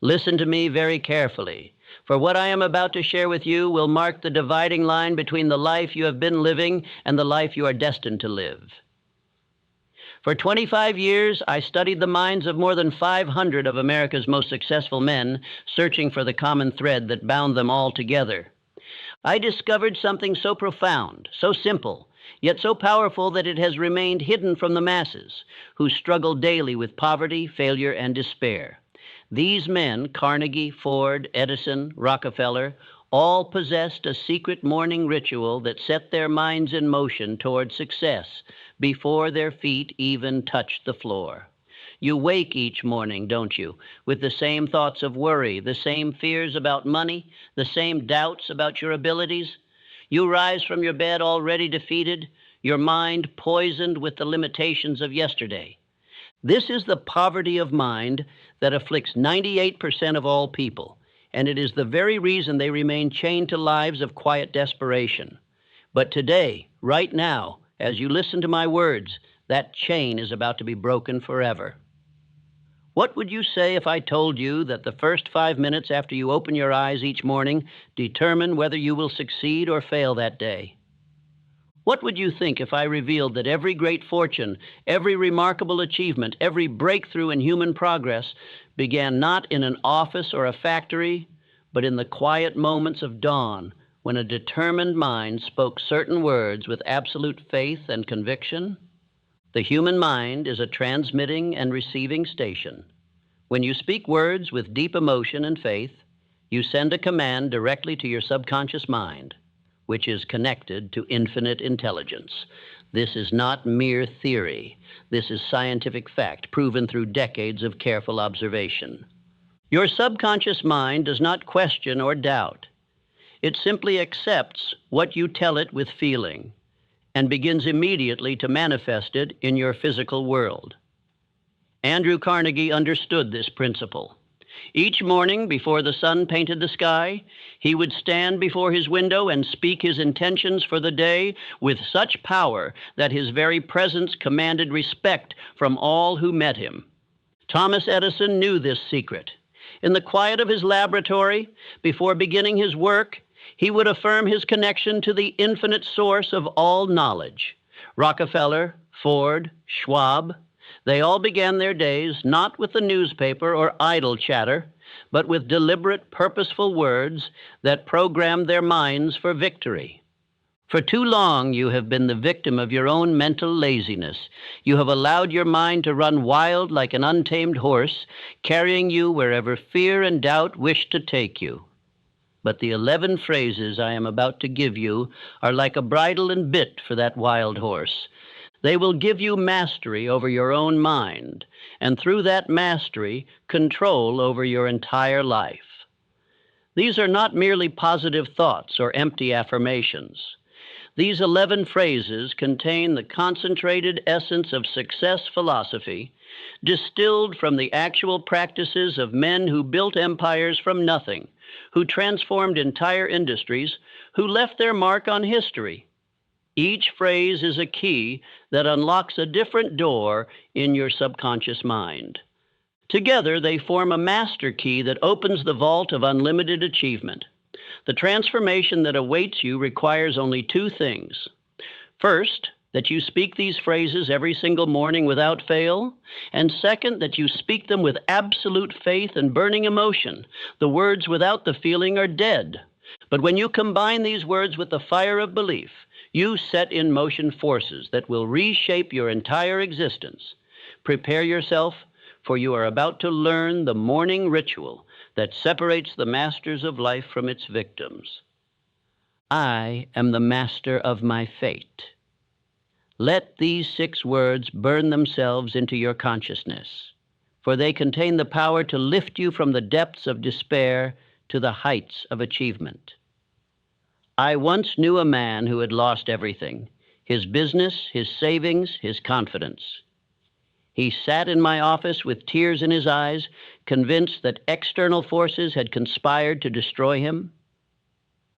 Listen to me very carefully, for what I am about to share with you will mark the dividing line between the life you have been living and the life you are destined to live. For 25 years, I studied the minds of more than 500 of America's most successful men, searching for the common thread that bound them all together. I discovered something so profound, so simple, yet so powerful that it has remained hidden from the masses, who struggle daily with poverty, failure, and despair. These men, Carnegie, Ford, Edison, Rockefeller, all possessed a secret morning ritual that set their minds in motion toward success before their feet even touched the floor. You wake each morning, don't you, with the same thoughts of worry, the same fears about money, the same doubts about your abilities? You rise from your bed already defeated, your mind poisoned with the limitations of yesterday. This is the poverty of mind that afflicts 98% of all people, and it is the very reason they remain chained to lives of quiet desperation. But today, right now, as you listen to my words, that chain is about to be broken forever. What would you say if I told you that the first 5 minutes after you open your eyes each morning determine whether you will succeed or fail that day? What would you think if I revealed that every great fortune, every remarkable achievement, every breakthrough in human progress began not in an office or a factory, but in the quiet moments of dawn when a determined mind spoke certain words with absolute faith and conviction? The human mind is a transmitting and receiving station. When you speak words with deep emotion and faith, you send a command directly to your subconscious mind, which is connected to infinite intelligence. This is not mere theory. This is scientific fact, proven through decades of careful observation. Your subconscious mind does not question or doubt. It simply accepts what you tell it with feeling, and begins immediately to manifest it in your physical world. Andrew Carnegie understood this principle. Each morning, before the sun painted the sky, he would stand before his window and speak his intentions for the day with such power that his very presence commanded respect from all who met him. Thomas Edison knew this secret. In the quiet of his laboratory, before beginning his work, he would affirm his connection to the infinite source of all knowledge. Rockefeller, Ford, Schwab, they all began their days not with the newspaper or idle chatter, but with deliberate, purposeful words that programmed their minds for victory. For too long, you have been the victim of your own mental laziness. You have allowed your mind to run wild like an untamed horse, carrying you wherever fear and doubt wish to take you. But the 11 phrases I am about to give you are like a bridle and bit for that wild horse. They will give you mastery over your own mind, and through that mastery, control over your entire life. These are not merely positive thoughts or empty affirmations. These 11 phrases contain the concentrated essence of success philosophy, distilled from the actual practices of men who built empires from nothing, who transformed entire industries, who left their mark on history. Each phrase is a key that unlocks a different door in your subconscious mind. Together, they form a master key that opens the vault of unlimited achievement. The transformation that awaits you requires only 2 things. First, that you speak these phrases every single morning without fail, and second, that you speak them with absolute faith and burning emotion. The words without the feeling are dead. But when you combine these words with the fire of belief, you set in motion forces that will reshape your entire existence. Prepare yourself, for you are about to learn the morning ritual that separates the masters of life from its victims. I am the master of my fate. Let these 6 words burn themselves into your consciousness, for they contain the power to lift you from the depths of despair to the heights of achievement. I once knew a man who had lost everything: his business, his savings, his confidence. He sat in my office with tears in his eyes, convinced that external forces had conspired to destroy him.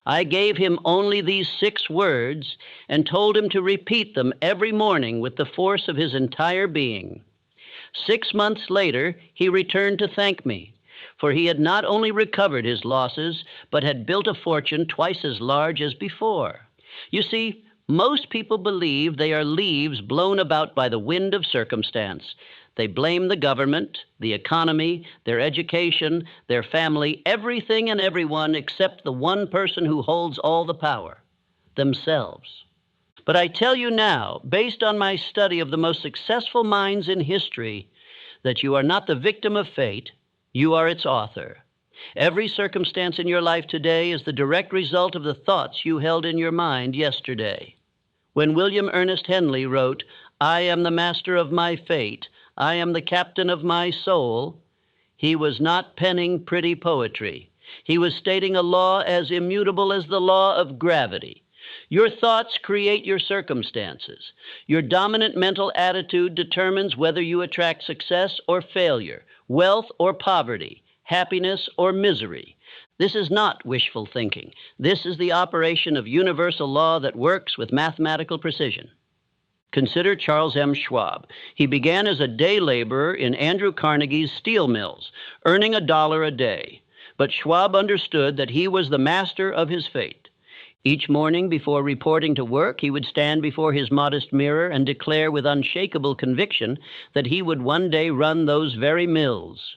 I gave him only these 6 words and told him to repeat them every morning with the force of his entire being. 6 months later, he returned to thank me, for he had not only recovered his losses, but had built a fortune twice as large as before. You see, most people believe they are leaves blown about by the wind of circumstance. They blame the government, the economy, their education, their family, everything and everyone except the one person who holds all the power, themselves. But I tell you now, based on my study of the most successful minds in history, that you are not the victim of fate, you are its author. Every circumstance in your life today is the direct result of the thoughts you held in your mind yesterday. When William Ernest Henley wrote, "I am the master of my fate, I am the captain of my soul," he was not penning pretty poetry. He was stating a law as immutable as the law of gravity. Your thoughts create your circumstances. Your dominant mental attitude determines whether you attract success or failure, wealth or poverty, happiness or misery. This is not wishful thinking. This is the operation of universal law that works with mathematical precision. Consider Charles M. Schwab. He began as a day laborer in Andrew Carnegie's steel mills, earning $1 a day. But Schwab understood that he was the master of his fate. Each morning before reporting to work, he would stand before his modest mirror and declare with unshakable conviction that he would one day run those very mills.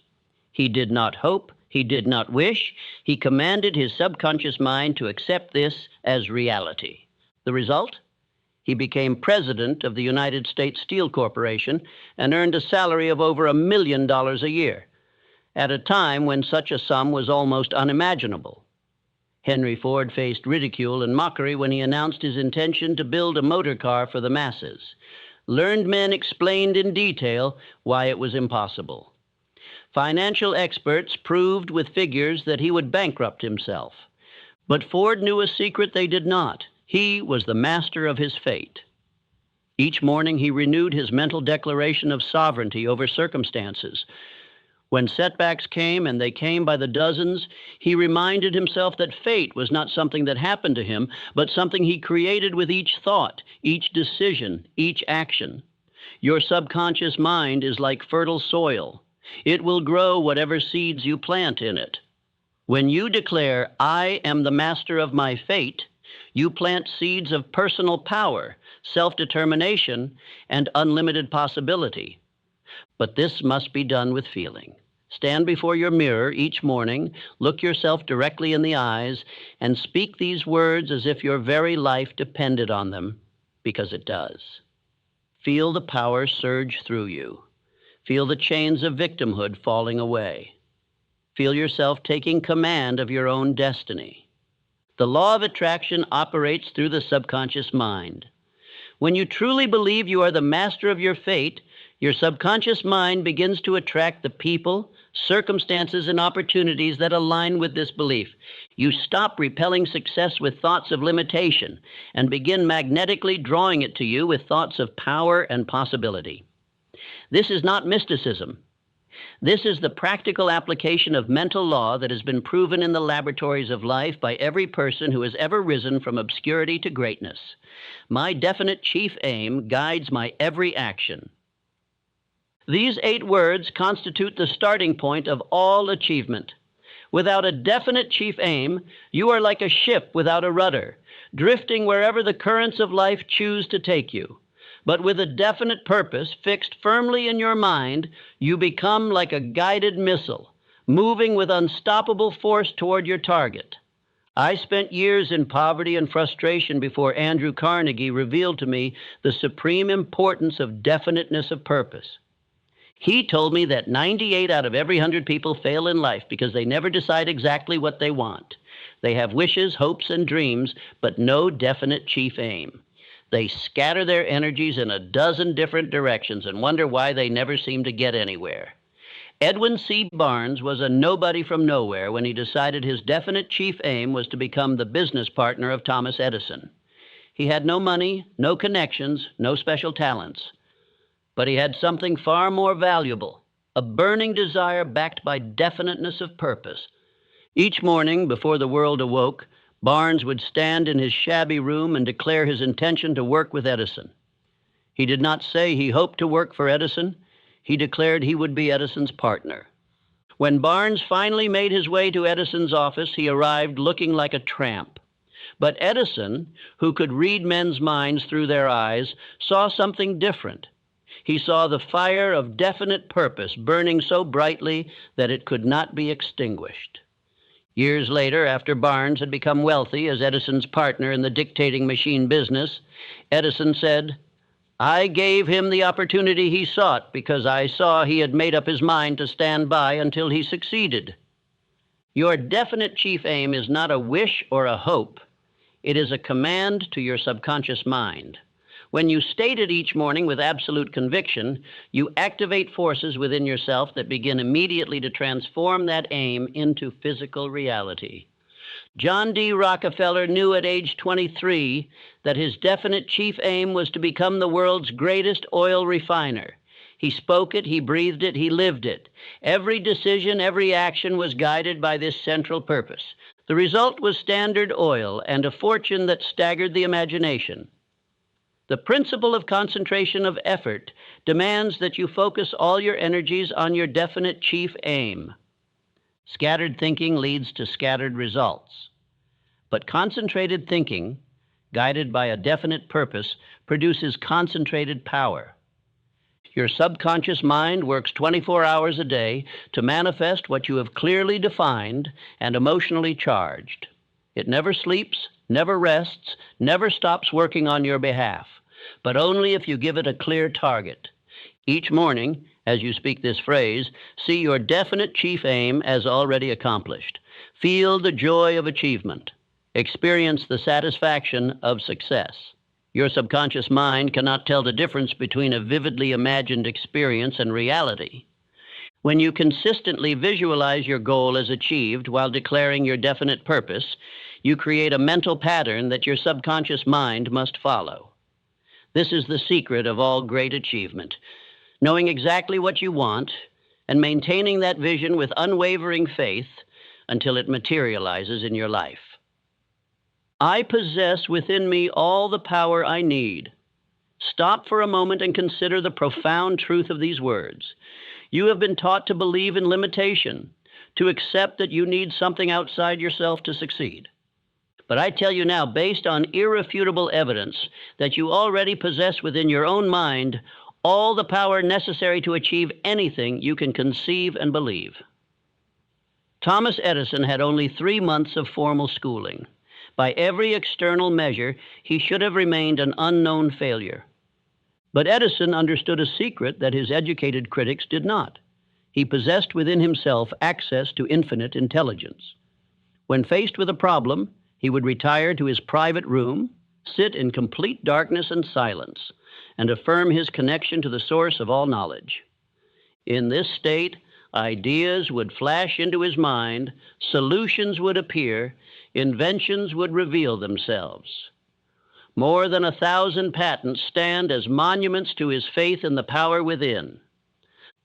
He did not hope, he did not wish, he commanded his subconscious mind to accept this as reality. The result? He became president of the United States Steel Corporation and earned a salary of over $1 million a year, at a time when such a sum was almost unimaginable. Henry Ford faced ridicule and mockery when he announced his intention to build a motor car for the masses. Learned men explained in detail why it was impossible. Financial experts proved with figures that he would bankrupt himself. But Ford knew a secret they did not. He was the master of his fate. Each morning he renewed his mental declaration of sovereignty over circumstances. When setbacks came, and they came by the dozens, he reminded himself that fate was not something that happened to him, but something he created with each thought, each decision, each action. Your subconscious mind is like fertile soil. It will grow whatever seeds you plant in it. When you declare, "I am the master of my fate," you plant seeds of personal power, self-determination, and unlimited possibility. But this must be done with feeling. Stand before your mirror each morning, look yourself directly in the eyes, and speak these words as if your very life depended on them, because it does. Feel the power surge through you. Feel the chains of victimhood falling away. Feel yourself taking command of your own destiny. The law of attraction operates through the subconscious mind. When you truly believe you are the master of your fate, your subconscious mind begins to attract the people, circumstances, and opportunities that align with this belief. You stop repelling success with thoughts of limitation and begin magnetically drawing it to you with thoughts of power and possibility. This is not mysticism. This is the practical application of mental law that has been proven in the laboratories of life by every person who has ever risen from obscurity to greatness. My definite chief aim guides my every action. These 8 words constitute the starting point of all achievement. Without a definite chief aim, you are like a ship without a rudder, drifting wherever the currents of life choose to take you. But with a definite purpose fixed firmly in your mind, you become like a guided missile, moving with unstoppable force toward your target. I spent years in poverty and frustration before Andrew Carnegie revealed to me the supreme importance of definiteness of purpose. He told me that 98 out of every 100 people fail in life because they never decide exactly what they want. They have wishes, hopes, and dreams, but no definite chief aim. They scatter their energies in a dozen different directions and wonder why they never seem to get anywhere. Edwin C. Barnes was a nobody from nowhere when he decided his definite chief aim was to become the business partner of Thomas Edison. He had no money, no connections, no special talents. But he had something far more valuable, a burning desire backed by definiteness of purpose. Each morning, before the world awoke, Barnes would stand in his shabby room and declare his intention to work with Edison. He did not say he hoped to work for Edison. He declared he would be Edison's partner. When Barnes finally made his way to Edison's office, he arrived looking like a tramp. But Edison, who could read men's minds through their eyes, saw something different. He saw the fire of definite purpose burning so brightly that it could not be extinguished. Years later, after Barnes had become wealthy as Edison's partner in the dictating machine business, Edison said, "I gave him the opportunity he sought because I saw he had made up his mind to stand by until he succeeded." Your definite chief aim is not a wish or a hope. It is a command to your subconscious mind. When you state it each morning with absolute conviction, you activate forces within yourself that begin immediately to transform that aim into physical reality. John D. Rockefeller knew at age 23 that his definite chief aim was to become the world's greatest oil refiner. He spoke it, he breathed it, he lived it. Every decision, every action was guided by this central purpose. The result was Standard Oil and a fortune that staggered the imagination. The principle of concentration of effort demands that you focus all your energies on your definite chief aim. Scattered thinking leads to scattered results. But concentrated thinking, guided by a definite purpose, produces concentrated power. Your subconscious mind works 24 hours a day to manifest what you have clearly defined and emotionally charged. It never sleeps, never rests, never stops working on your behalf, but only if you give it a clear target. Each morning, as you speak this phrase, see your definite chief aim as already accomplished. Feel the joy of achievement. Experience the satisfaction of success. Your subconscious mind cannot tell the difference between a vividly imagined experience and reality. When you consistently visualize your goal as achieved while declaring your definite purpose, you create a mental pattern that your subconscious mind must follow. This is the secret of all great achievement, knowing exactly what you want and maintaining that vision with unwavering faith until it materializes in your life. I possess within me all the power I need. Stop for a moment and consider the profound truth of these words. You have been taught to believe in limitation, to accept that you need something outside yourself to succeed. But I tell you now, based on irrefutable evidence, that you already possess within your own mind all the power necessary to achieve anything you can conceive and believe. Thomas Edison had only 3 months of formal schooling. By every external measure, he should have remained an unknown failure. But Edison understood a secret that his educated critics did not. He possessed within himself access to infinite intelligence. When faced with a problem, he would retire to his private room, sit in complete darkness and silence, and affirm his connection to the source of all knowledge. In this state, ideas would flash into his mind, solutions would appear, inventions would reveal themselves. More than 1,000 patents stand as monuments to his faith in the power within.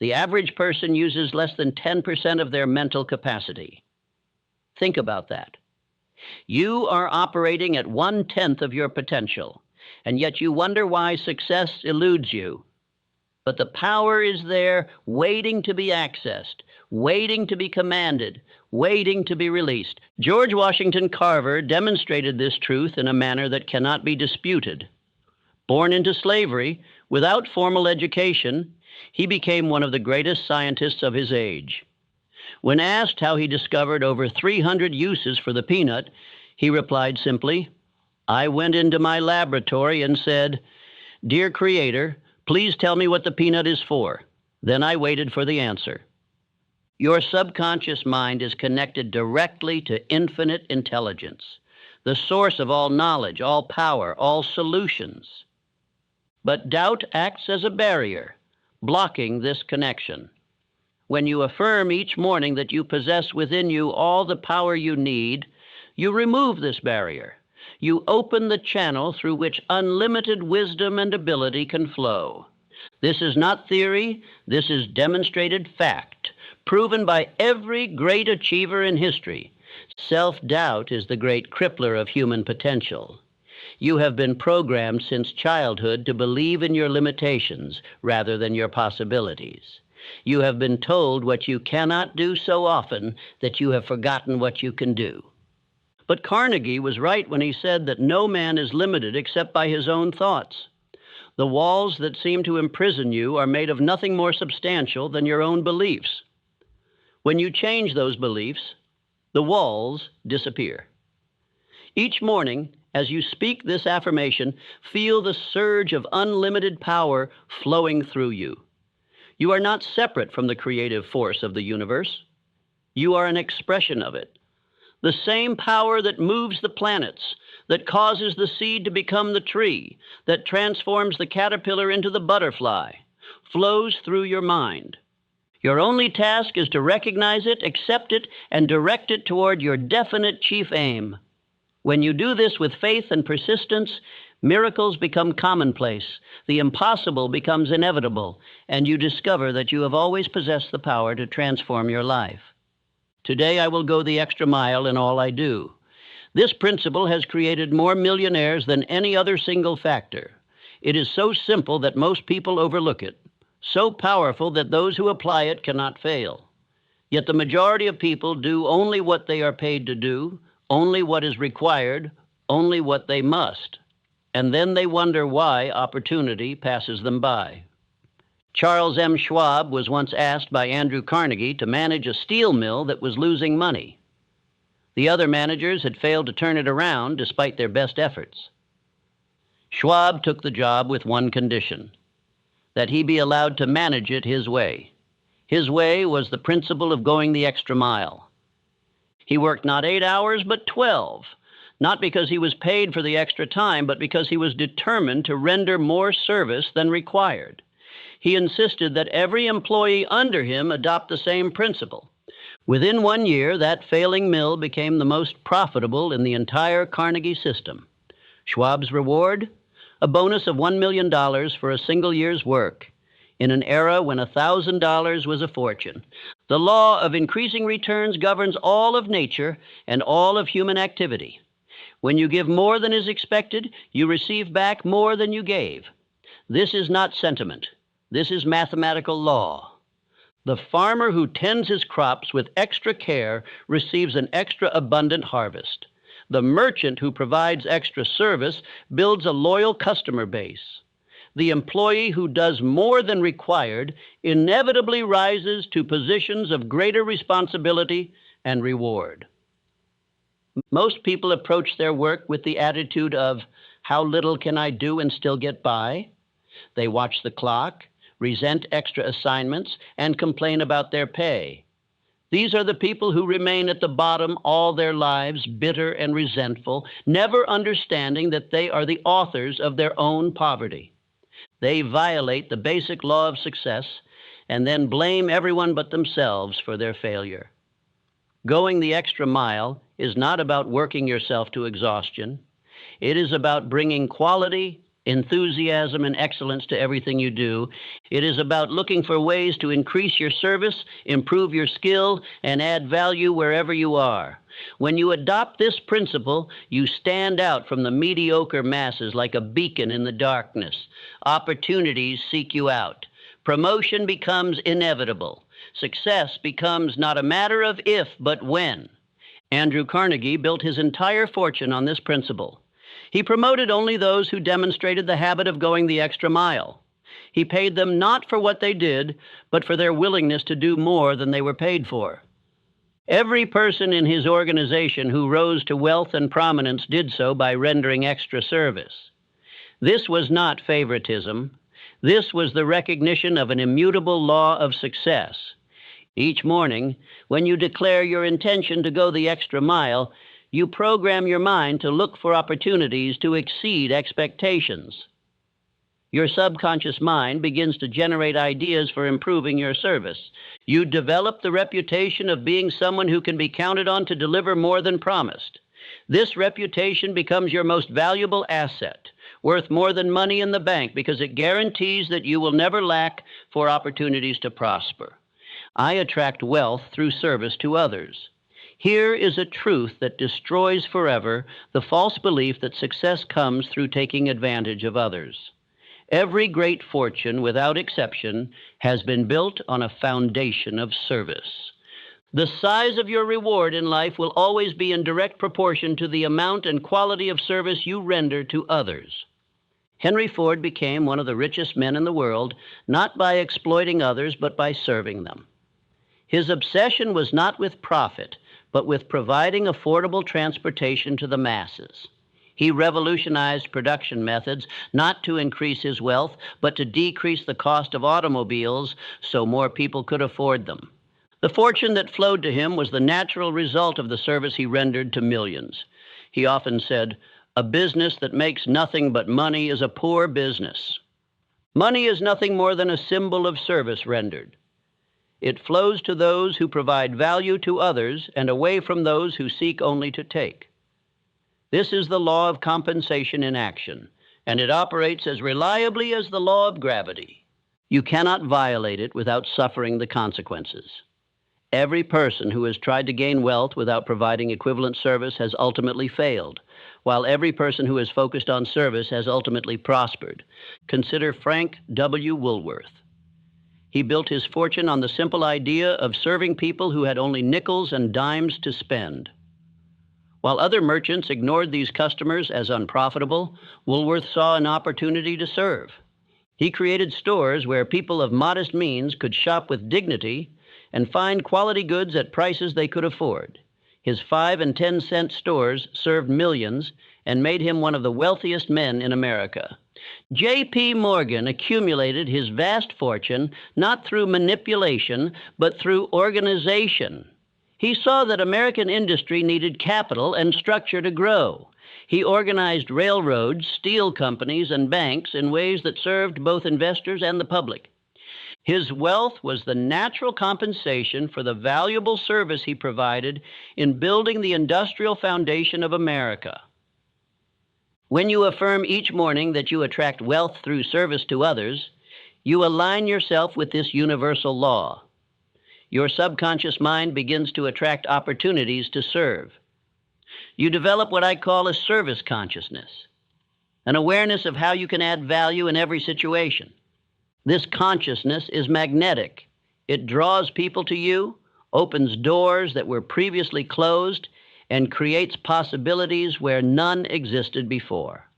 The average person uses less than 10% of their mental capacity. Think about that. You are operating at 1/10 of your potential, and yet you wonder why success eludes you. But the power is there, waiting to be accessed, waiting to be commanded, waiting to be released. George Washington Carver demonstrated this truth in a manner that cannot be disputed. Born into slavery, without formal education, he became one of the greatest scientists of his age. When asked how he discovered over 300 uses for the peanut, he replied simply, "I went into my laboratory and said, 'Dear Creator, please tell me what the peanut is for.' Then I waited for the answer." Your subconscious mind is connected directly to infinite intelligence, the source of all knowledge, all power, all solutions. But doubt acts as a barrier, blocking this connection. When you affirm each morning that you possess within you all the power you need, you remove this barrier. You open the channel through which unlimited wisdom and ability can flow. This is not theory, this is demonstrated fact, proven by every great achiever in history. Self-doubt is the great crippler of human potential. You have been programmed since childhood to believe in your limitations rather than your possibilities. You have been told what you cannot do so often that you have forgotten what you can do. But Carnegie was right when he said that no man is limited except by his own thoughts. The walls that seem to imprison you are made of nothing more substantial than your own beliefs. When you change those beliefs, the walls disappear. Each morning, as you speak this affirmation, feel the surge of unlimited power flowing through you. You are not separate from the creative force of the universe. You are an expression of it. The same power that moves the planets, that causes the seed to become the tree, that transforms the caterpillar into the butterfly, flows through your mind. Your only task is to recognize it, accept it, and direct it toward your definite chief aim. When you do this with faith and persistence, miracles become commonplace, the impossible becomes inevitable, and you discover that you have always possessed the power to transform your life. Today I will go the extra mile in all I do. This principle has created more millionaires than any other single factor. It is so simple that most people overlook it, so powerful that those who apply it cannot fail. Yet the majority of people do only what they are paid to do, only what is required, only what they must. And then they wonder why opportunity passes them by. Charles M. Schwab was once asked by Andrew Carnegie to manage a steel mill that was losing money. The other managers had failed to turn it around despite their best efforts. Schwab took the job with one condition: that he be allowed to manage it his way. His way was the principle of going the extra mile. He worked not 8 hours, but 12, not because he was paid for the extra time, but because he was determined to render more service than required. He insisted that every employee under him adopt the same principle. Within 1 year, that failing mill became the most profitable in the entire Carnegie system. Schwab's reward? A bonus of $1 million for a single year's work, in an era when $1,000 was a fortune. The law of increasing returns governs all of nature and all of human activity. When you give more than is expected, you receive back more than you gave. This is not sentiment. This is mathematical law. The farmer who tends his crops with extra care receives an extra abundant harvest. The merchant who provides extra service builds a loyal customer base. The employee who does more than required inevitably rises to positions of greater responsibility and reward. Most people approach their work with the attitude of, how little can I do and still get by? They watch the clock, resent extra assignments, and complain about their pay. These are the people who remain at the bottom all their lives, bitter and resentful, never understanding that they are the authors of their own poverty. They violate the basic law of success and then blame everyone but themselves for their failure. Going the extra mile is not about working yourself to exhaustion. It is about bringing quality, enthusiasm, and excellence to everything you do. It is about looking for ways to increase your service, improve your skill, and add value wherever you are. When you adopt this principle, you stand out from the mediocre masses like a beacon in the darkness. Opportunities seek you out. Promotion becomes inevitable. Success becomes not a matter of if, but when. Andrew Carnegie built his entire fortune on this principle. He promoted only those who demonstrated the habit of going the extra mile. He paid them not for what they did, but for their willingness to do more than they were paid for. Every person in his organization who rose to wealth and prominence did so by rendering extra service. This was not favoritism. This was the recognition of an immutable law of success. Each morning, when you declare your intention to go the extra mile, you program your mind to look for opportunities to exceed expectations. Your subconscious mind begins to generate ideas for improving your service. You develop the reputation of being someone who can be counted on to deliver more than promised. This reputation becomes your most valuable asset, worth more than money in the bank, because it guarantees that you will never lack for opportunities to prosper. I attract wealth through service to others. Here is a truth that destroys forever the false belief that success comes through taking advantage of others. Every great fortune, without exception, has been built on a foundation of service. The size of your reward in life will always be in direct proportion to the amount and quality of service you render to others. Henry Ford became one of the richest men in the world, not by exploiting others, but by serving them. His obsession was not with profit, but with providing affordable transportation to the masses. He revolutionized production methods not to increase his wealth, but to decrease the cost of automobiles so more people could afford them. The fortune that flowed to him was the natural result of the service he rendered to millions. He often said, "A business that makes nothing but money is a poor business." Money is nothing more than a symbol of service rendered. It flows to those who provide value to others and away from those who seek only to take. This is the law of compensation in action, and it operates as reliably as the law of gravity. You cannot violate it without suffering the consequences. Every person who has tried to gain wealth without providing equivalent service has ultimately failed, while every person who has focused on service has ultimately prospered. Consider Frank W. Woolworth. He built his fortune on the simple idea of serving people who had only nickels and dimes to spend. While other merchants ignored these customers as unprofitable, Woolworth saw an opportunity to serve. He created stores where people of modest means could shop with dignity and find quality goods at prices they could afford. His 5 and 10-cent stores served millions and made him one of the wealthiest men in America. J.P. Morgan accumulated his vast fortune not through manipulation, but through organization. He saw that American industry needed capital and structure to grow. He organized railroads, steel companies, and banks in ways that served both investors and the public. His wealth was the natural compensation for the valuable service he provided in building the industrial foundation of America. When you affirm each morning that you attract wealth through service to others, you align yourself with this universal law. Your subconscious mind begins to attract opportunities to serve. You develop what I call a service consciousness, an awareness of how you can add value in every situation. This consciousness is magnetic. It draws people to you, opens doors that were previously closed, and creates possibilities where none existed before.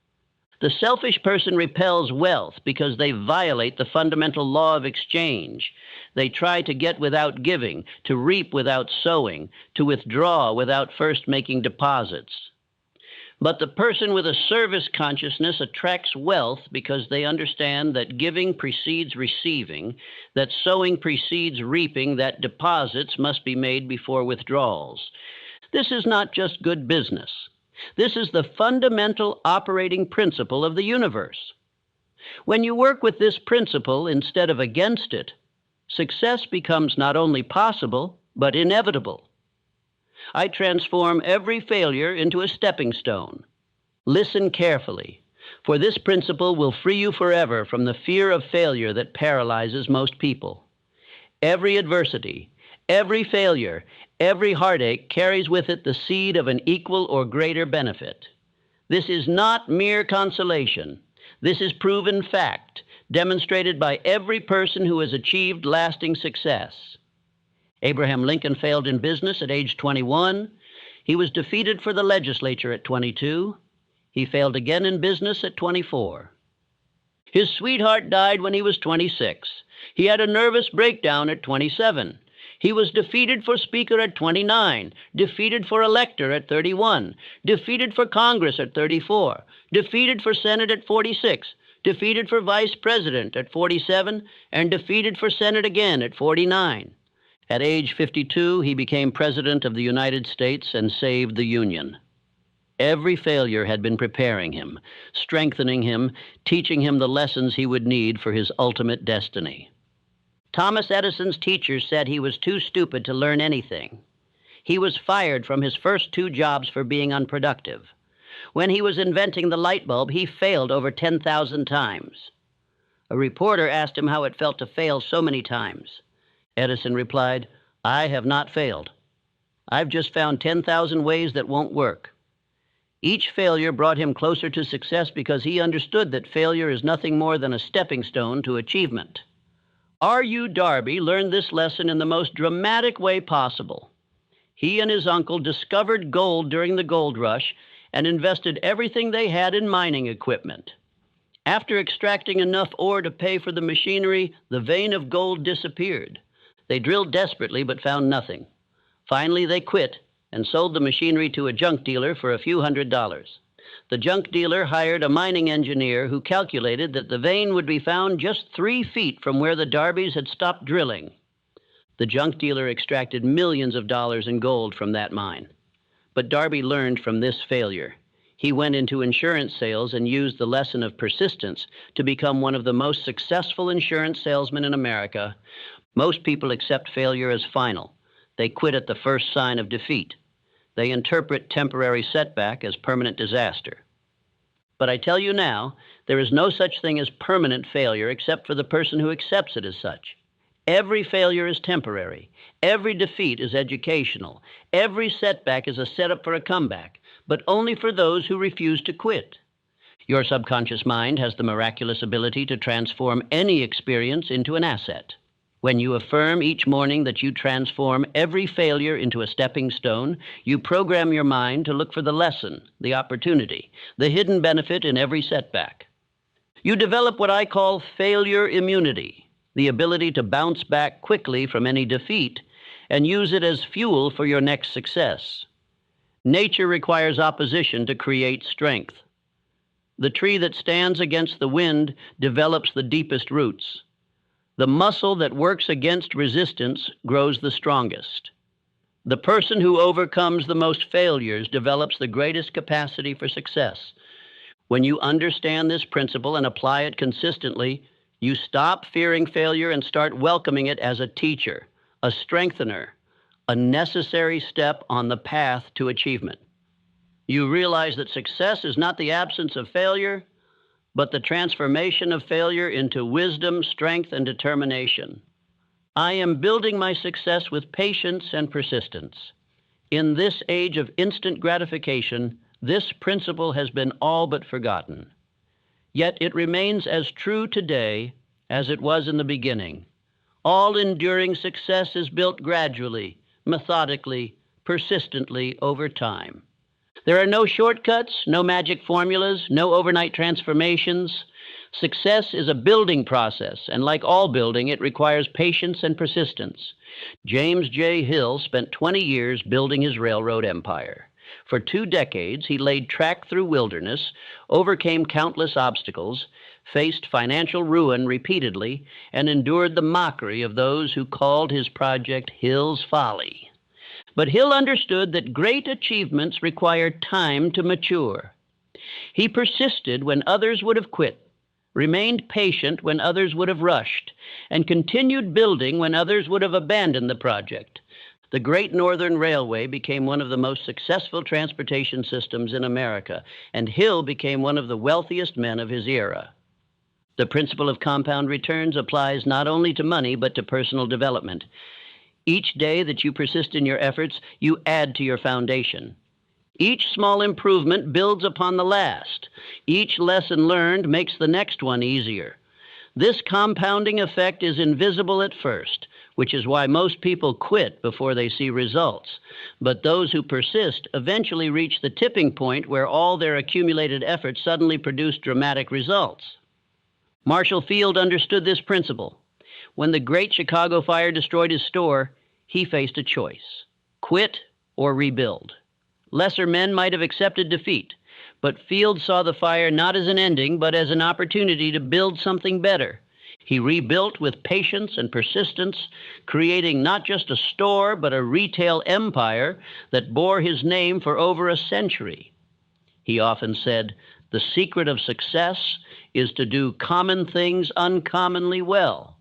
The selfish person repels wealth because they violate the fundamental law of exchange. They try to get without giving, to reap without sowing, to withdraw without first making deposits. But the person with a service consciousness attracts wealth because they understand that giving precedes receiving, that sowing precedes reaping, that deposits must be made before withdrawals. This is not just good business. This is the fundamental operating principle of the universe. When you work with this principle instead of against it, success becomes not only possible, but inevitable. I transform every failure into a stepping stone. Listen carefully, for this principle will free you forever from the fear of failure that paralyzes most people. Every adversity, every failure, every heartache carries with it the seed of an equal or greater benefit. This is not mere consolation. This is proven fact, demonstrated by every person who has achieved lasting success. Abraham Lincoln failed in business at age 21. He was defeated for the legislature at 22. He failed again in business at 24. His sweetheart died when he was 26. He had a nervous breakdown at 27. He was defeated for Speaker at 29, defeated for Elector at 31, defeated for Congress at 34, defeated for Senate at 46, defeated for Vice President at 47, and defeated for Senate again at 49. At age 52, he became President of the United States and saved the Union. Every failure had been preparing him, strengthening him, teaching him the lessons he would need for his ultimate destiny. Thomas Edison's teachers said he was too stupid to learn anything. He was fired from his first 2 jobs for being unproductive. When he was inventing the light bulb, he failed over 10,000 times. A reporter asked him how it felt to fail so many times. Edison replied, "I have not failed. I've just found 10,000 ways that won't work. Each failure brought him closer to success because he understood that failure is nothing more than a stepping stone to achievement. R.U. Darby learned this lesson in the most dramatic way possible. He and his uncle discovered gold during the gold rush and invested everything they had in mining equipment. After extracting enough ore to pay for the machinery, the vein of gold disappeared. They drilled desperately but found nothing. Finally, they quit and sold the machinery to a junk dealer for a few $100s. The junk dealer hired a mining engineer who calculated that the vein would be found just 3 feet from where the Darbys had stopped drilling. The junk dealer extracted millions of dollars in gold from that mine. But Darby learned from this failure. He went into insurance sales and used the lesson of persistence to become one of the most successful insurance salesmen in America. Most people accept failure as final. They quit at the first sign of defeat. They interpret temporary setback as permanent disaster. But I tell you now, there is no such thing as permanent failure except for the person who accepts it as such. Every failure is temporary. Every defeat is educational. Every setback is a setup for a comeback, but only for those who refuse to quit. Your subconscious mind has the miraculous ability to transform any experience into an asset. When you affirm each morning that you transform every failure into a stepping stone, you program your mind to look for the lesson, the opportunity, the hidden benefit in every setback. You develop what I call failure immunity, the ability to bounce back quickly from any defeat and use it as fuel for your next success. Nature requires opposition to create strength. The tree that stands against the wind develops the deepest roots. The muscle that works against resistance grows the strongest. The person who overcomes the most failures develops the greatest capacity for success. When you understand this principle and apply it consistently, you stop fearing failure and start welcoming it as a teacher, a strengthener, a necessary step on the path to achievement. You realize that success is not the absence of failure, but the transformation of failure into wisdom, strength, and determination. I am building my success with patience and persistence. In this age of instant gratification, this principle has been all but forgotten. Yet it remains as true today as it was in the beginning. All enduring success is built gradually, methodically, persistently over time. There are no shortcuts, no magic formulas, no overnight transformations. Success is a building process, and like all building, it requires patience and persistence. James J. Hill spent 20 years building his railroad empire. For 2 decades, he laid track through wilderness, overcame countless obstacles, faced financial ruin repeatedly, and endured the mockery of those who called his project Hill's Folly. But Hill understood that great achievements require time to mature. He persisted when others would have quit, remained patient when others would have rushed, and continued building when others would have abandoned the project. The Great Northern Railway became one of the most successful transportation systems in America, and Hill became one of the wealthiest men of his era. The principle of compound returns applies not only to money, but to personal development. Each day that you persist in your efforts, you add to your foundation. Each small improvement builds upon the last. Each lesson learned makes the next one easier. This compounding effect is invisible at first, which is why most people quit before they see results. But those who persist eventually reach the tipping point where all their accumulated efforts suddenly produce dramatic results. Marshall Field understood this principle. When the Great Chicago Fire destroyed his store, he faced a choice: quit or rebuild. Lesser men might have accepted defeat, but Field saw the fire not as an ending, but as an opportunity to build something better. He rebuilt with patience and persistence, creating not just a store, but a retail empire that bore his name for over a century. He often said, "The secret of success is to do common things uncommonly well.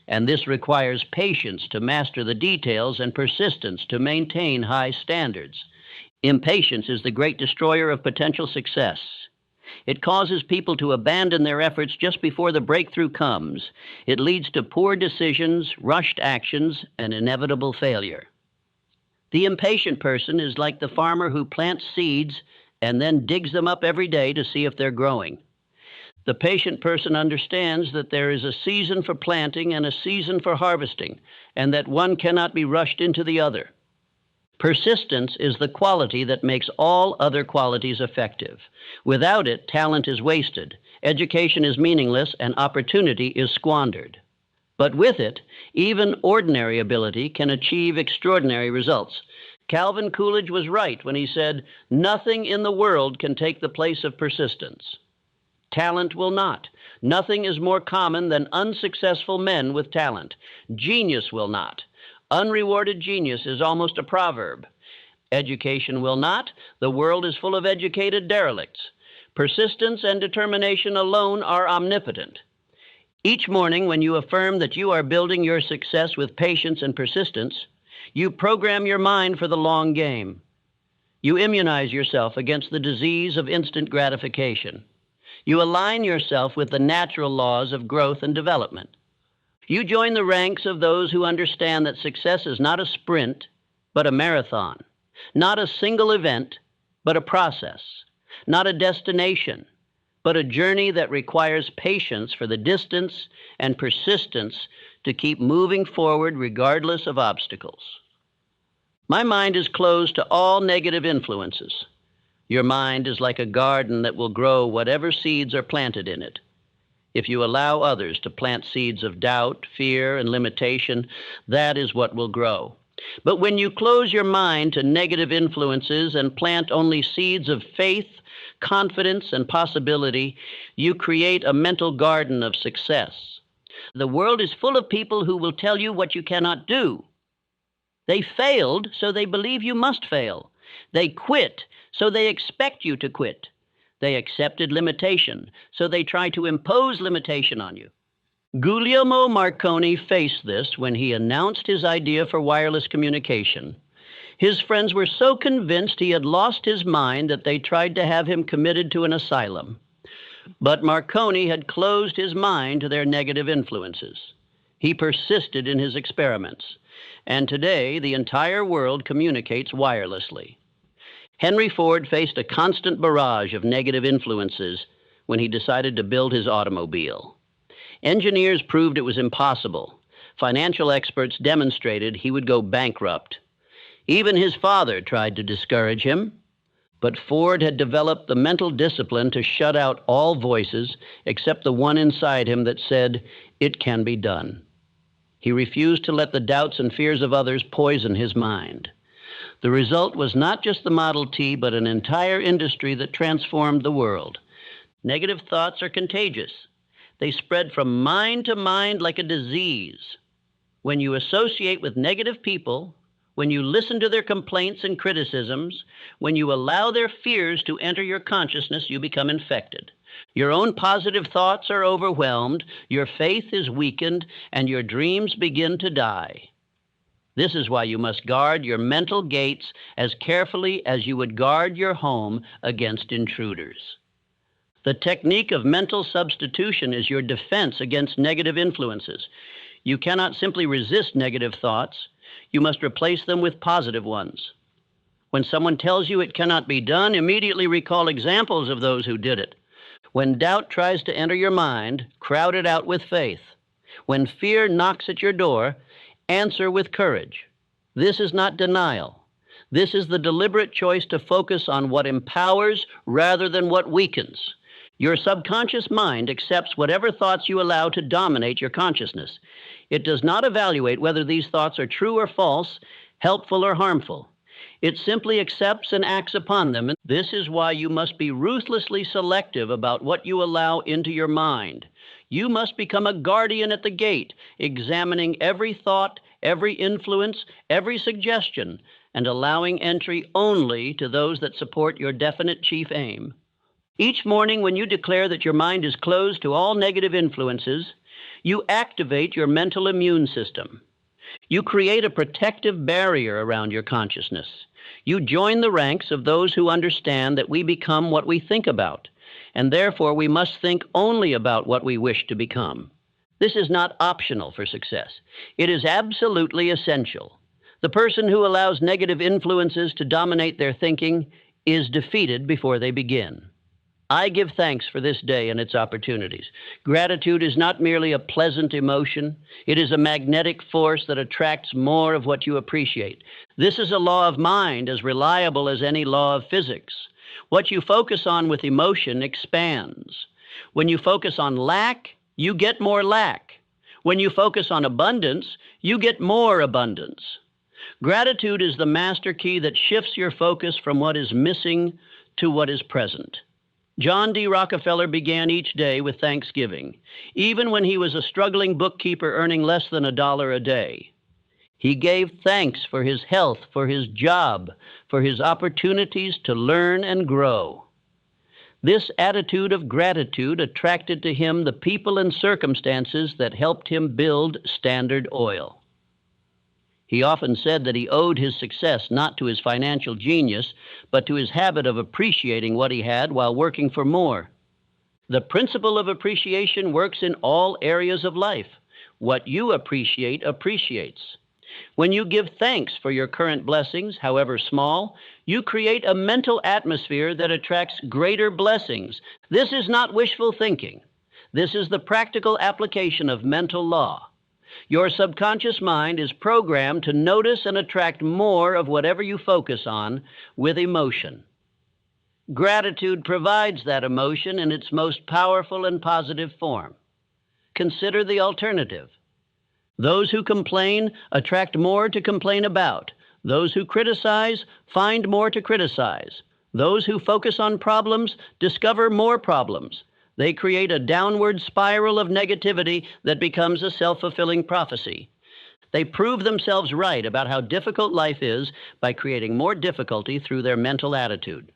And this requires patience to master the details and persistence to maintain high standards." Impatience is the great destroyer of potential success. It causes people to abandon their efforts just before the breakthrough comes. It leads to poor decisions, rushed actions, and inevitable failure. The impatient person is like the farmer who plants seeds and then digs them up every day to see if they're growing. The patient person understands that there is a season for planting and a season for harvesting, and that one cannot be rushed into the other. Persistence is the quality that makes all other qualities effective. Without it, talent is wasted, education is meaningless, and opportunity is squandered. But with it, even ordinary ability can achieve extraordinary results. Calvin Coolidge was right when he said, "Nothing in the world can take the place of persistence." Talent will not. Nothing is more common than unsuccessful men with talent. Genius will not. Unrewarded genius is almost a proverb. Education will not. The world is full of educated derelicts. Persistence and determination alone are omnipotent. Each morning, when you affirm that you are building your success with patience and persistence, you program your mind for the long game. You immunize yourself against the disease of instant gratification. You align yourself with the natural laws of growth and development. You join the ranks of those who understand that success is not a sprint, but a marathon, not a single event, but a process, not a destination, but a journey that requires patience for the distance and persistence to keep moving forward regardless of obstacles. My mind is closed to all negative influences. Your mind is like a garden that will grow whatever seeds are planted in it. If you allow others to plant seeds of doubt, fear, and limitation, that is what will grow. But when you close your mind to negative influences and plant only seeds of faith, confidence, and possibility, you create a mental garden of success. The world is full of people who will tell you what you cannot do. They failed, so they believe you must fail. They quit, so they expect you to quit. They accepted limitation, so they try to impose limitation on you. Guglielmo Marconi faced this when he announced his idea for wireless communication. His friends were so convinced he had lost his mind that they tried to have him committed to an asylum. But Marconi had closed his mind to their negative influences. He persisted in his experiments, and today the entire world communicates wirelessly. Henry Ford faced a constant barrage of negative influences when he decided to build his automobile. Engineers proved it was impossible. Financial experts demonstrated he would go bankrupt. Even his father tried to discourage him, but Ford had developed the mental discipline to shut out all voices except the one inside him that said, "It can be done." He refused to let the doubts and fears of others poison his mind. The result was not just the Model T, but an entire industry that transformed the world. Negative thoughts are contagious. They spread from mind to mind like a disease. When you associate with negative people, when you listen to their complaints and criticisms, when you allow their fears to enter your consciousness, you become infected. Your own positive thoughts are overwhelmed, your faith is weakened, and your dreams begin to die. This is why you must guard your mental gates as carefully as you would guard your home against intruders. The technique of mental substitution is your defense against negative influences. You cannot simply resist negative thoughts. You must replace them with positive ones. When someone tells you it cannot be done, immediately recall examples of those who did it. When doubt tries to enter your mind, crowd it out with faith. When fear knocks at your door, answer with courage. This is not denial. This is the deliberate choice to focus on what empowers rather than what weakens. Your subconscious mind accepts whatever thoughts you allow to dominate your consciousness. It does not evaluate whether these thoughts are true or false, helpful or harmful. It simply accepts and acts upon them. And this is why you must be ruthlessly selective about what you allow into your mind. You must become a guardian at the gate, examining every thought, every influence, every suggestion, and allowing entry only to those that support your definite chief aim. Each morning when you declare that your mind is closed to all negative influences, you activate your mental immune system. You create a protective barrier around your consciousness. You join the ranks of those who understand that we become what we think about, and therefore we must think only about what we wish to become. This is not optional for success. It is absolutely essential. The person who allows negative influences to dominate their thinking is defeated before they begin. I give thanks for this day and its opportunities. Gratitude is not merely a pleasant emotion, it is a magnetic force that attracts more of what you appreciate. This is a law of mind as reliable as any law of physics. What you focus on with emotion expands. When you focus on lack, you get more lack. When you focus on abundance, you get more abundance. Gratitude is the master key that shifts your focus from what is missing to what is present. John D. Rockefeller began each day with thanksgiving, even when he was a struggling bookkeeper earning less than $1 a day. He gave thanks for his health, for his job, for his opportunities to learn and grow. This attitude of gratitude attracted to him the people and circumstances that helped him build Standard Oil. He often said that he owed his success not to his financial genius, but to his habit of appreciating what he had while working for more. The principle of appreciation works in all areas of life. What you appreciate appreciates. When you give thanks for your current blessings, however small, you create a mental atmosphere that attracts greater blessings. This is not wishful thinking. This is the practical application of mental law. Your subconscious mind is programmed to notice and attract more of whatever you focus on with emotion. Gratitude provides that emotion in its most powerful and positive form. Consider the alternative. Those who complain attract more to complain about. Those who criticize find more to criticize. Those who focus on problems discover more problems. They create a downward spiral of negativity that becomes a self-fulfilling prophecy. They prove themselves right about how difficult life is by creating more difficulty through their mental attitude.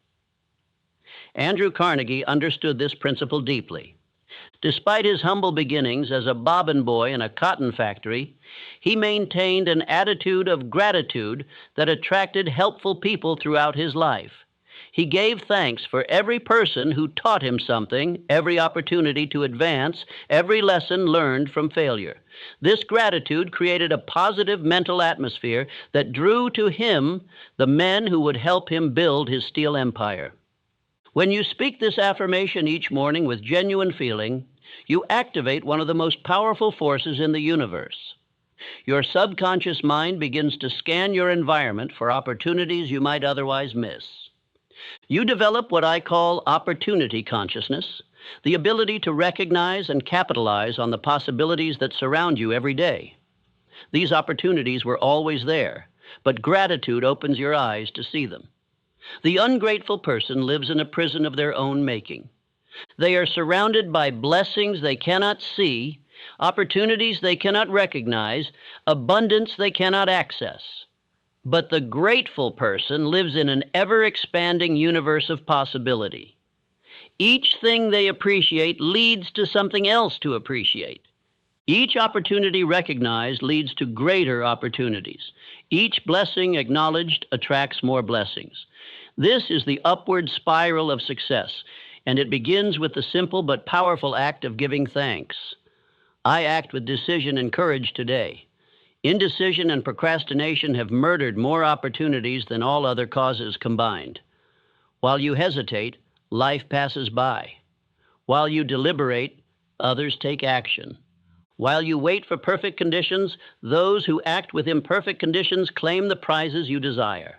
Andrew Carnegie understood this principle deeply. Despite his humble beginnings as a bobbin boy in a cotton factory, he maintained an attitude of gratitude that attracted helpful people throughout his life. He gave thanks for every person who taught him something, every opportunity to advance, every lesson learned from failure. This gratitude created a positive mental atmosphere that drew to him the men who would help him build his steel empire. When you speak this affirmation each morning with genuine feeling, you activate one of the most powerful forces in the universe. Your subconscious mind begins to scan your environment for opportunities you might otherwise miss. You develop what I call opportunity consciousness, the ability to recognize and capitalize on the possibilities that surround you every day. These opportunities were always there, but gratitude opens your eyes to see them. The ungrateful person lives in a prison of their own making. They are surrounded by blessings they cannot see, opportunities they cannot recognize, abundance they cannot access. But the grateful person lives in an ever-expanding universe of possibility. Each thing they appreciate leads to something else to appreciate. Each opportunity recognized leads to greater opportunities. Each blessing acknowledged attracts more blessings. This is the upward spiral of success, and it begins with the simple but powerful act of giving thanks. I act with decision and courage today. Indecision and procrastination have murdered more opportunities than all other causes combined. While you hesitate, life passes by. While you deliberate, others take action. While you wait for perfect conditions, those who act with imperfect conditions claim the prizes you desire.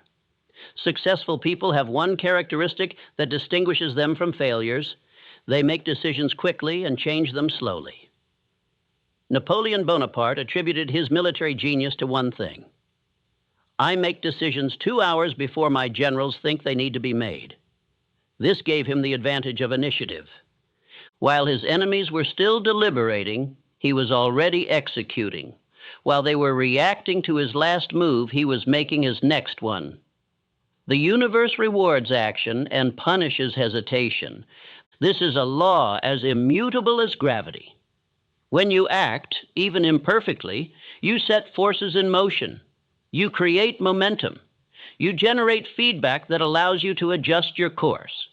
Successful people have one characteristic that distinguishes them from failures. They make decisions quickly and change them slowly. Napoleon Bonaparte attributed his military genius to one thing. I make decisions 2 hours before my generals think they need to be made. This gave him the advantage of initiative. While his enemies were still deliberating, he was already executing. While they were reacting to his last move, he was making his next one. The universe rewards action and punishes hesitation. This is a law as immutable as gravity. When you act, even imperfectly, you set forces in motion. You create momentum. You generate feedback that allows you to adjust your course.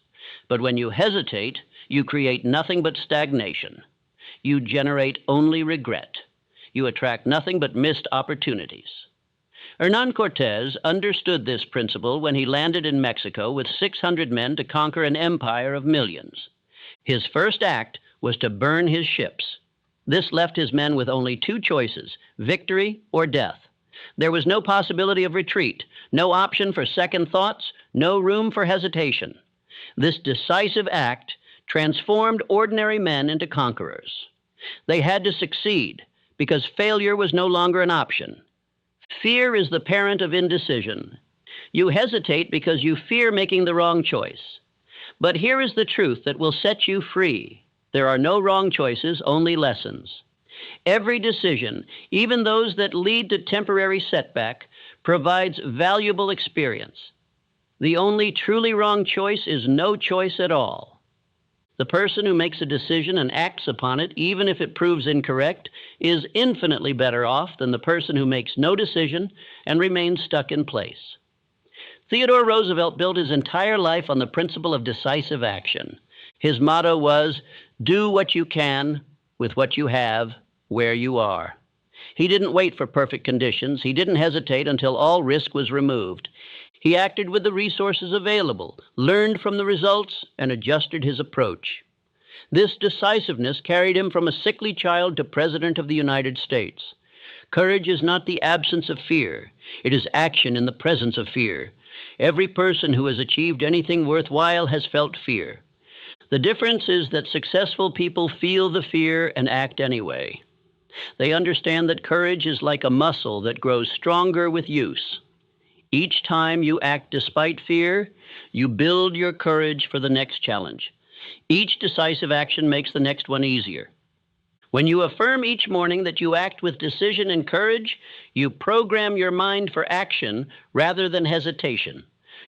But when you hesitate, you create nothing but stagnation. You generate only regret. You attract nothing but missed opportunities. Hernan Cortez understood this principle when he landed in Mexico with 600 men to conquer an empire of millions. His first act was to burn his ships. This left his men with only two choices: victory or death. There was no possibility of retreat, no option for second thoughts, no room for hesitation. This decisive act transformed ordinary men into conquerors. They had to succeed because failure was no longer an option. Fear is the parent of indecision. You hesitate because you fear making the wrong choice. But here is the truth that will set you free. There are no wrong choices, only lessons. Every decision, even those that lead to temporary setback, provides valuable experience. The only truly wrong choice is no choice at all. The person who makes a decision and acts upon it, even if it proves incorrect, is infinitely better off than the person who makes no decision and remains stuck in place. Theodore Roosevelt built his entire life on the principle of decisive action. His motto was, "Do what you can with what you have, where you are." He didn't wait for perfect conditions. He didn't hesitate until all risk was removed. He acted with the resources available, learned from the results, and adjusted his approach. This decisiveness carried him from a sickly child to President of the United States. Courage is not the absence of fear. It is action in the presence of fear. Every person who has achieved anything worthwhile has felt fear. The difference is that successful people feel the fear and act anyway. They understand that courage is like a muscle that grows stronger with use. Each time you act despite fear, you build your courage for the next challenge. Each decisive action makes the next one easier. When you affirm each morning that you act with decision and courage, you program your mind for action rather than hesitation.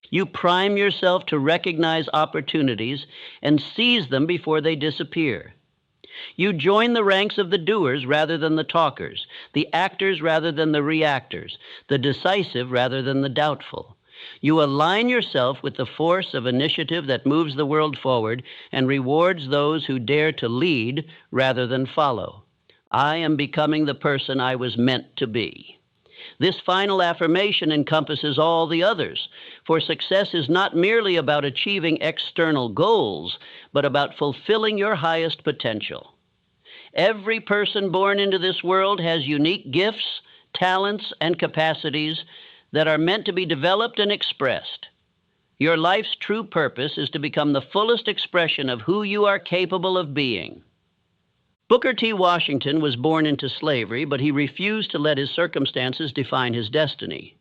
You prime yourself to recognize opportunities and seize them before they disappear. You join the ranks of the doers rather than the talkers, the actors rather than the reactors, the decisive rather than the doubtful. You align yourself with the force of initiative that moves the world forward and rewards those who dare to lead rather than follow. I am becoming the person I was meant to be. This final affirmation encompasses all the others, for success is not merely about achieving external goals, but about fulfilling your highest potential. Every person born into this world has unique gifts, talents, and capacities that are meant to be developed and expressed. Your life's true purpose is to become the fullest expression of who you are capable of being. Booker T. Washington was born into slavery, but he refused to let his circumstances define his destiny.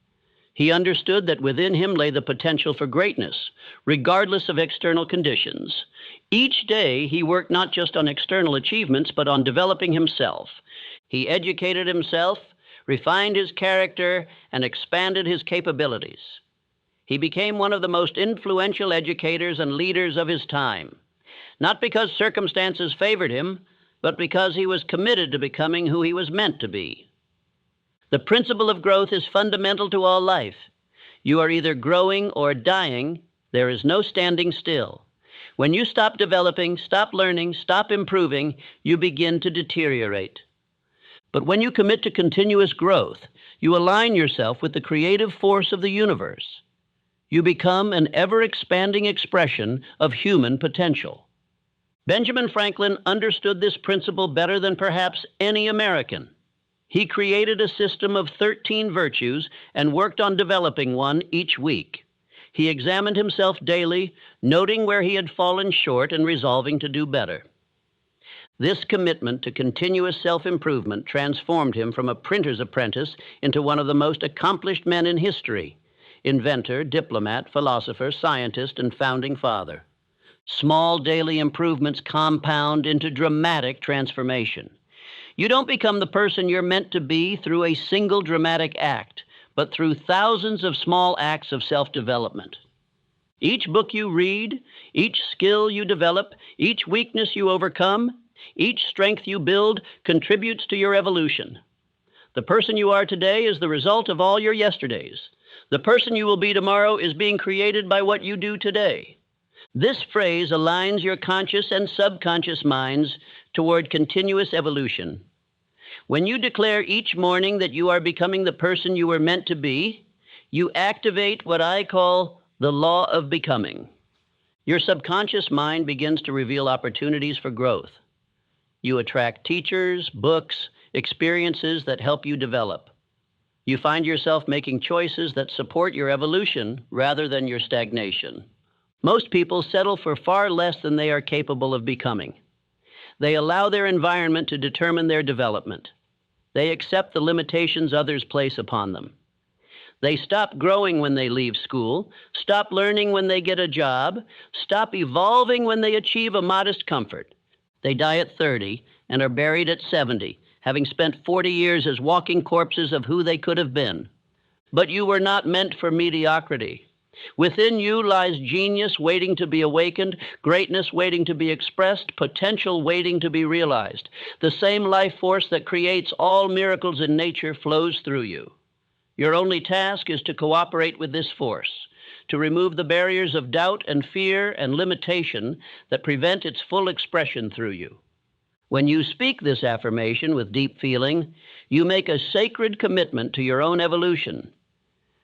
He understood that within him lay the potential for greatness, regardless of external conditions. Each day, he worked not just on external achievements, but on developing himself. He educated himself, refined his character, and expanded his capabilities. He became one of the most influential educators and leaders of his time, not because circumstances favored him, but because he was committed to becoming who he was meant to be. The principle of growth is fundamental to all life. You are either growing or dying. There is no standing still. When you stop developing, stop learning, stop improving, you begin to deteriorate. But when you commit to continuous growth, you align yourself with the creative force of the universe. You become an ever-expanding expression of human potential. Benjamin Franklin understood this principle better than perhaps any American. He created a system of 13 virtues and worked on developing one each week. He examined himself daily, noting where he had fallen short and resolving to do better. This commitment to continuous self-improvement transformed him from a printer's apprentice into one of the most accomplished men in history: inventor, diplomat, philosopher, scientist, and founding father. Small daily improvements compound into dramatic transformation. You don't become the person you're meant to be through a single dramatic act, but through thousands of small acts of self-development. Each book you read, each skill you develop, each weakness you overcome, each strength you build contributes to your evolution. The person you are today is the result of all your yesterdays. The person you will be tomorrow is being created by what you do today. This phrase aligns your conscious and subconscious minds toward continuous evolution. When you declare each morning that you are becoming the person you were meant to be, you activate what I call the law of becoming. Your subconscious mind begins to reveal opportunities for growth. You attract teachers, books, experiences that help you develop. You find yourself making choices that support your evolution rather than your stagnation. Most people settle for far less than they are capable of becoming. They allow their environment to determine their development. They accept the limitations others place upon them. They stop growing when they leave school, stop learning when they get a job, stop evolving when they achieve a modest comfort. They die at 30 and are buried at 70, having spent 40 years as walking corpses of who they could have been. But you were not meant for mediocrity. Within you lies genius waiting to be awakened, greatness waiting to be expressed, potential waiting to be realized. The same life force that creates all miracles in nature flows through you. Your only task is to cooperate with this force, to remove the barriers of doubt and fear and limitation that prevent its full expression through you. When you speak this affirmation with deep feeling, you make a sacred commitment to your own evolution.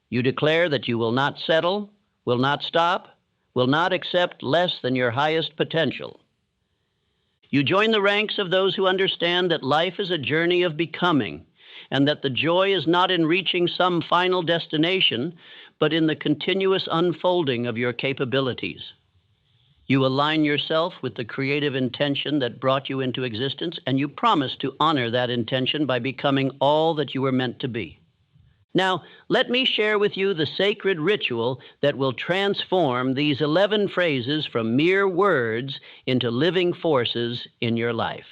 You declare that you will not settle, will not stop, will not accept less than your highest potential. You join the ranks of those who understand that life is a journey of becoming, and that the joy is not in reaching some final destination, but in the continuous unfolding of your capabilities. You align yourself with the creative intention that brought you into existence, and you promise to honor that intention by becoming all that you were meant to be. Now, let me share with you the sacred ritual that will transform these 11 phrases from mere words into living forces in your life.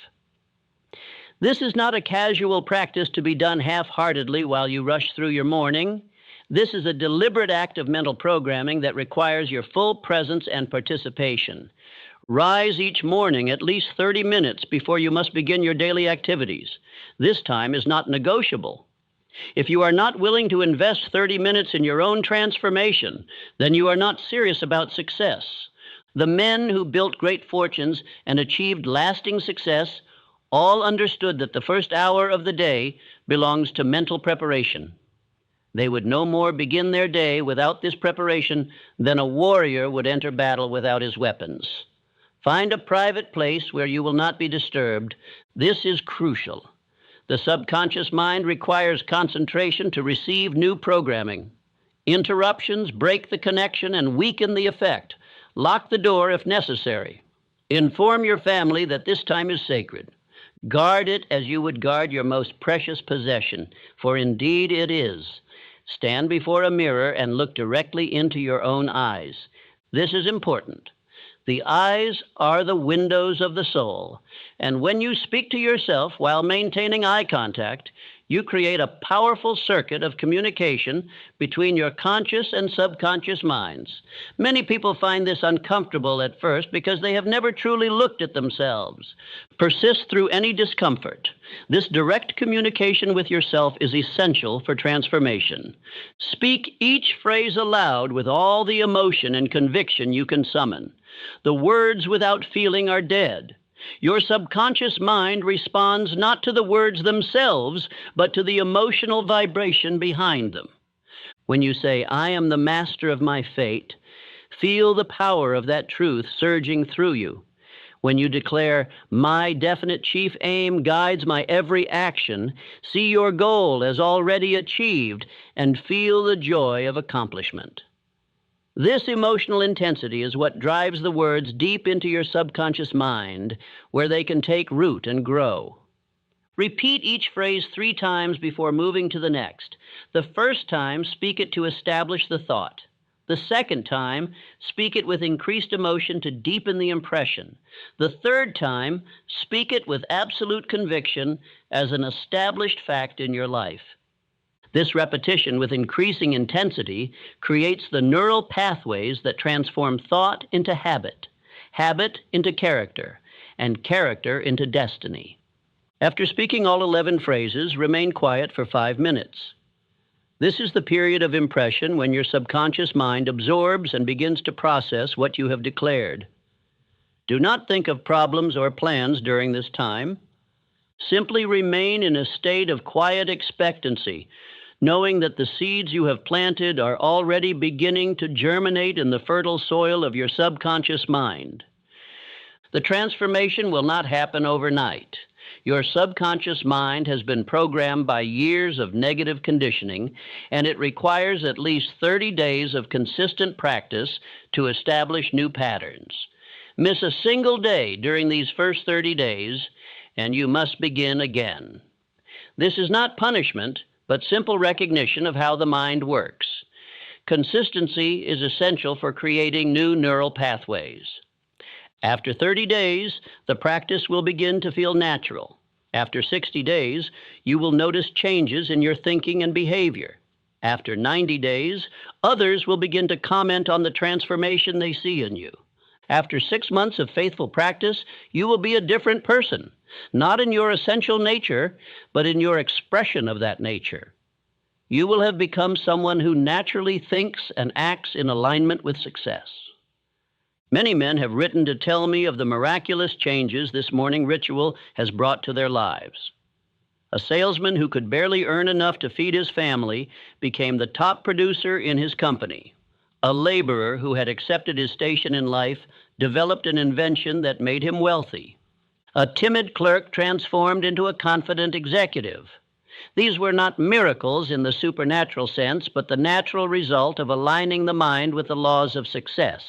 This is not a casual practice to be done half-heartedly while you rush through your morning. This is a deliberate act of mental programming that requires your full presence and participation. Rise each morning at least 30 minutes before you must begin your daily activities. This time is not negotiable. If you are not willing to invest 30 minutes in your own transformation, then you are not serious about success. The men who built great fortunes and achieved lasting success all understood that the first hour of the day belongs to mental preparation. They would no more begin their day without this preparation than a warrior would enter battle without his weapons. Find a private place where you will not be disturbed. This is crucial. The subconscious mind requires concentration to receive new programming. Interruptions break the connection and weaken the effect. Lock the door if necessary. Inform your family that this time is sacred. Guard it as you would guard your most precious possession, for indeed it is. Stand before a mirror and look directly into your own eyes. This is important. The eyes are the windows of the soul, and when you speak to yourself while maintaining eye contact, you create a powerful circuit of communication between your conscious and subconscious minds. Many people find this uncomfortable at first because they have never truly looked at themselves. Persist through any discomfort. This direct communication with yourself is essential for transformation. Speak each phrase aloud with all the emotion and conviction you can summon. The words without feeling are dead. Your subconscious mind responds not to the words themselves, but to the emotional vibration behind them. When you say, "I am the master of my fate," feel the power of that truth surging through you. When you declare, "My definite chief aim guides my every action," see your goal as already achieved and feel the joy of accomplishment. This emotional intensity is what drives the words deep into your subconscious mind, where they can take root and grow. Repeat each phrase 3 times before moving to the next. The first time, speak it to establish the thought. The second time, speak it with increased emotion to deepen the impression. The third time, speak it with absolute conviction as an established fact in your life. This repetition with increasing intensity creates the neural pathways that transform thought into habit, habit into character, and character into destiny. After speaking all 11 phrases, remain quiet for 5 minutes. This is the period of impression when your subconscious mind absorbs and begins to process what you have declared. Do not think of problems or plans during this time. Simply remain in a state of quiet expectancy, knowing that the seeds you have planted are already beginning to germinate in the fertile soil of your subconscious mind. The transformation will not happen overnight. Your subconscious mind has been programmed by years of negative conditioning, and it requires at least 30 days of consistent practice to establish new patterns. Miss a single day during these first 30 days, and you must begin again. This is not punishment, but simple recognition of how the mind works. Consistency is essential for creating new neural pathways. After 30 days, the practice will begin to feel natural. After 60 days, you will notice changes in your thinking and behavior. After 90 days, others will begin to comment on the transformation they see in you. After 6 months of faithful practice, you will be a different person, not in your essential nature, but in your expression of that nature. You will have become someone who naturally thinks and acts in alignment with success. Many men have written to tell me of the miraculous changes this morning ritual has brought to their lives. A salesman who could barely earn enough to feed his family became the top producer in his company. A laborer who had accepted his station in life developed an invention that made him wealthy. A timid clerk transformed into a confident executive. These were not miracles in the supernatural sense, but the natural result of aligning the mind with the laws of success.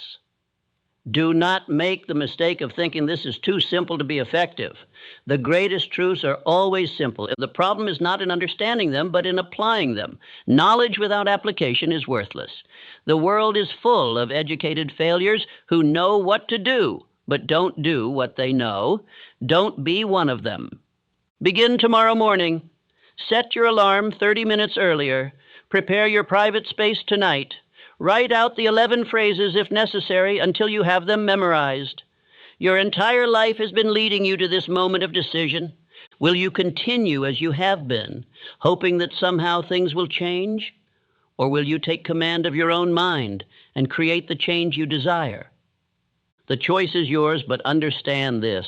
Do not make the mistake of thinking this is too simple to be effective. The greatest truths are always simple. The problem is not in understanding them, but in applying them. Knowledge without application is worthless. The world is full of educated failures who know what to do, but don't do what they know. Don't be one of them. Begin tomorrow morning. Set your alarm 30 minutes earlier. Prepare your private space tonight. Write out the 11 phrases if necessary until you have them memorized. Your entire life has been leading you to this moment of decision. Will you continue as you have been, hoping that somehow things will change? Or will you take command of your own mind and create the change you desire? The choice is yours, but understand this.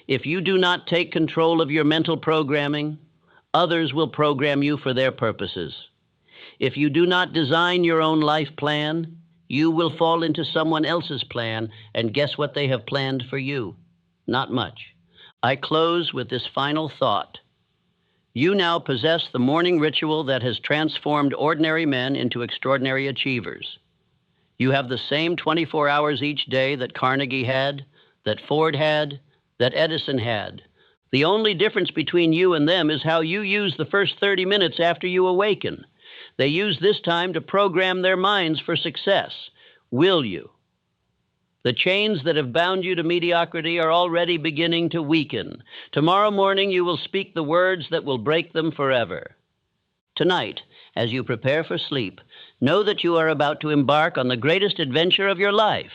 If you do not take control of your mental programming, others will program you for their purposes. If you do not design your own life plan, you will fall into someone else's plan, and guess what they have planned for you? Not much. I close with this final thought. You now possess the morning ritual that has transformed ordinary men into extraordinary achievers. You have the same 24 hours each day that Carnegie had, that Ford had, that Edison had. The only difference between you and them is how you use the first 30 minutes after you awaken. They use this time to program their minds for success. Will you? The chains that have bound you to mediocrity are already beginning to weaken. Tomorrow morning you will speak the words that will break them forever. Tonight, as you prepare for sleep, know that you are about to embark on the greatest adventure of your life,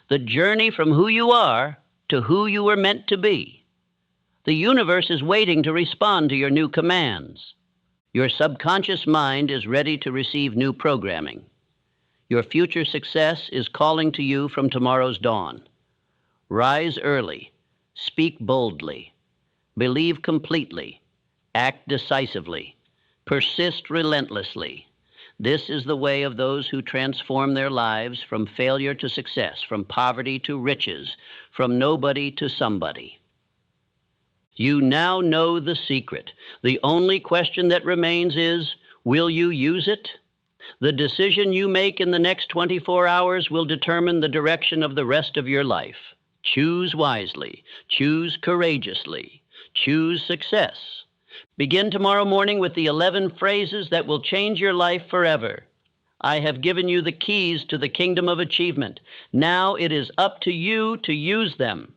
the journey from who you are to who you were meant to be. The universe is waiting to respond to your new commands. Your subconscious mind is ready to receive new programming. Your future success is calling to you from tomorrow's dawn. Rise early, speak boldly, believe completely, act decisively, persist relentlessly. This is the way of those who transform their lives from failure to success, from poverty to riches, from nobody to somebody. You now know the secret. The only question that remains is, will you use it? The decision you make in the next 24 hours will determine the direction of the rest of your life. Choose wisely. Choose courageously. Choose success. Begin tomorrow morning with the 11 phrases that will change your life forever. I have given you the keys to the kingdom of achievement. Now it is up to you to use them.